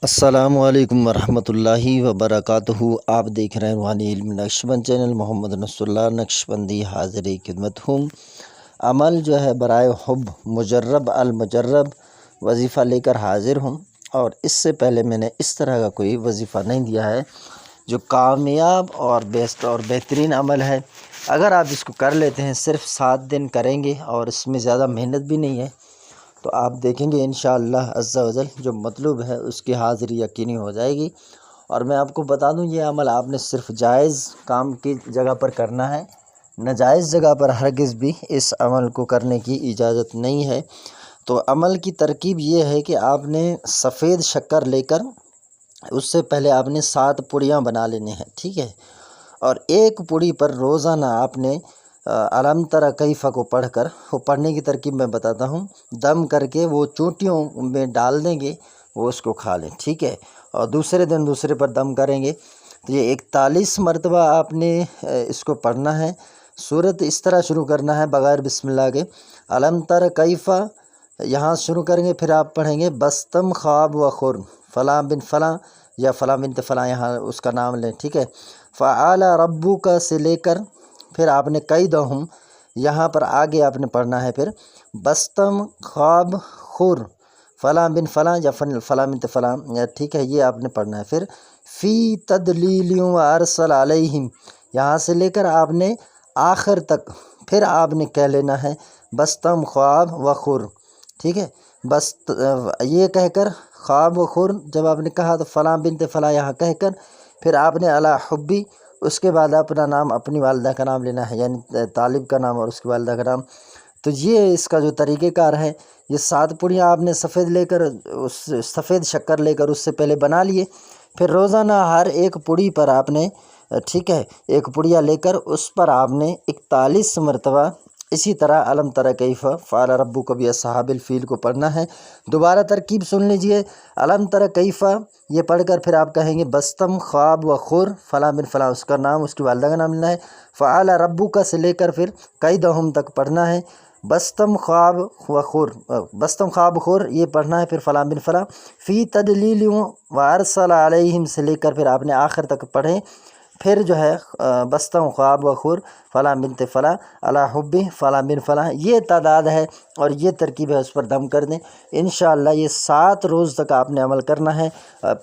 السلام علیکم ورحمۃ اللہ وبرکاتہ۔ آپ دیکھ رہے ہیں روحانی علم نقشبند چینل۔ محمد نصر اللہ نقشبندی حاضر خدمت ہوں۔ عمل جو ہے برائے حب مجرب المجرب وظیفہ لے کر حاضر ہوں، اور اس سے پہلے میں نے اس طرح کا کوئی وظیفہ نہیں دیا ہے جو کامیاب اور بیسٹ اور بہترین عمل ہے۔ اگر آپ اس کو کر لیتے ہیں، صرف 7 دن کریں گے اور اس میں زیادہ محنت بھی نہیں ہے، تو آپ دیکھیں گے انشاءاللہ عز و جل جو مطلوب ہے اس کی حاضری یقینی ہو جائے گی۔ اور میں آپ کو بتا دوں، یہ عمل آپ نے صرف جائز کام کی جگہ پر کرنا ہے، ناجائز جگہ پر ہرگز بھی اس عمل کو کرنے کی اجازت نہیں ہے۔ تو عمل کی ترکیب یہ ہے کہ آپ نے سفید شکر لے کر اس سے پہلے آپ نے 7 پوڑیاں بنا لینے ہیں، ٹھیک ہے؟ اور ایک پوڑی پر روزانہ آپ نے علم تر کیف کو پڑھ کر، وہ پڑھنے کی ترکیب میں بتاتا ہوں، دم کر کے وہ چونٹیوں میں ڈال دیں گے، وہ اس کو کھا لیں، ٹھیک ہے؟ اور دوسرے دن دوسرے پر دم کریں گے، تو یہ 41 مرتبہ آپ نے اس کو پڑھنا ہے۔ سورت اس طرح شروع کرنا ہے بغیر بسم اللہ کے، علم تر کیف، یہاں شروع کریں گے، پھر آپ پڑھیں گے بستم خواب و خور فلاں بن فلاں یا فلاں بنت فلاں، یہاں اس کا نام لیں، ٹھیک ہے؟ فعال ربو کا سے لے کر پھر آپ نے قیدہم، یہاں پر آگے آپ نے پڑھنا ہے، پھر بستم خواب خور فلاں بن فلاں یا فلاں بنت فلاں، ٹھیک ہے؟ یہ آپ نے پڑھنا ہے۔ پھر فی تدلیلیوں و ارسل علیہم، یہاں سے لے کر آپ نے آخر تک پھر آپ نے کہہ لینا ہے بستم خواب و خور، ٹھیک ہے؟ بس یہ کہہ کر خواب و خور جب آپ نے کہا تو فلاں بنت فلاں یہاں کہہ کر پھر آپ نے علی حبی، اس کے بعد اپنا نام، اپنی والدہ کا نام لینا ہے، یعنی طالب کا نام اور اس کی والدہ کا نام۔ تو یہ اس کا جو طریقہ کار ہے، یہ 7 پوڑیاں آپ نے سفید لے کر، اس سفید شکر لے کر اس سے پہلے بنا لیے، پھر روزانہ ہر ایک پوڑی پر آپ نے، ٹھیک ہے، ایک پوڑیا لے کر اس پر آپ نے 41 مرتبہ اسی طرح علم تر کیف فعل ربک بھی اصحاب الفیل کو پڑھنا ہے۔ دوبارہ ترکیب سن لیجئے، علم تر کیف یہ پڑھ کر پھر آپ کہیں گے بستم خواب و خور فلاں بن فلاں، اس کا نام، اس کی والدہ کا نام لینا ہے۔ فعل ربک سے لے کر پھر قیدہم تک پڑھنا ہے، بستم خواب و خور، بستم خواب خور یہ پڑھنا ہے، پھر فلاں بن فلاں۔ فی تدلیلیوں و ارسل علیہم سے لے کر پھر آپ نے آخر تک پڑھیں، پھر جو ہے بستم خواب و خور فلاں بنت فلاں علی حب فلاں بن فلاں، یہ تعداد ہے اور یہ ترکیب ہے، اس پر دم کر دیں۔ انشاءاللہ یہ 7 روز تک آپ نے عمل کرنا ہے۔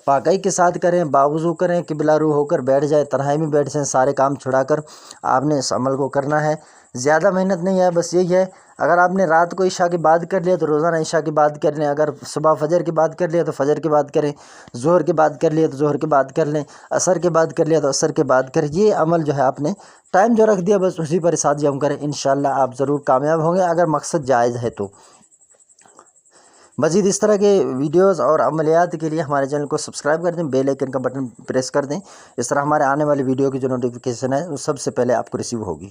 پاکی کے ساتھ کریں، باوضو کریں، قبلہ رو ہو کر بیٹھ جائیں، تنہائی میں بیٹھ جائیں، سارے کام چھڑا کر آپ نے اس عمل کو کرنا ہے۔ زیادہ محنت نہیں ہے، بس یہی ہے، اگر آپ نے رات کو عشاء کے بعد کر لیا تو روزانہ عشاء کے بعد کر لیں، اگر صبح فجر کے بعد کر لیا تو فجر کے بعد کریں، ظہر کے بعد کر لیا تو ظہر کے بعد کر لیں، عصر کے بعد کر لیا تو عصر کے بعد کریں۔ یہ عمل جو ہے آپ نے ٹائم جو رکھ دیا بس اسی پر ساتھ جم کریں، انشاءاللہ آپ ضرور کامیاب ہوں گے اگر مقصد جائز ہے تو۔ مزید اس طرح کے ویڈیوز اور عملیات کے لیے ہمارے چینل کو سبسکرائب کر دیں، بیل آئیکن کا بٹن پریس کر دیں، اس طرح ہمارے آنے والی ویڈیو کی جو نوٹیفیکیشن ہے وہ سب سے پہلے آپ کو ریسیو ہوگی۔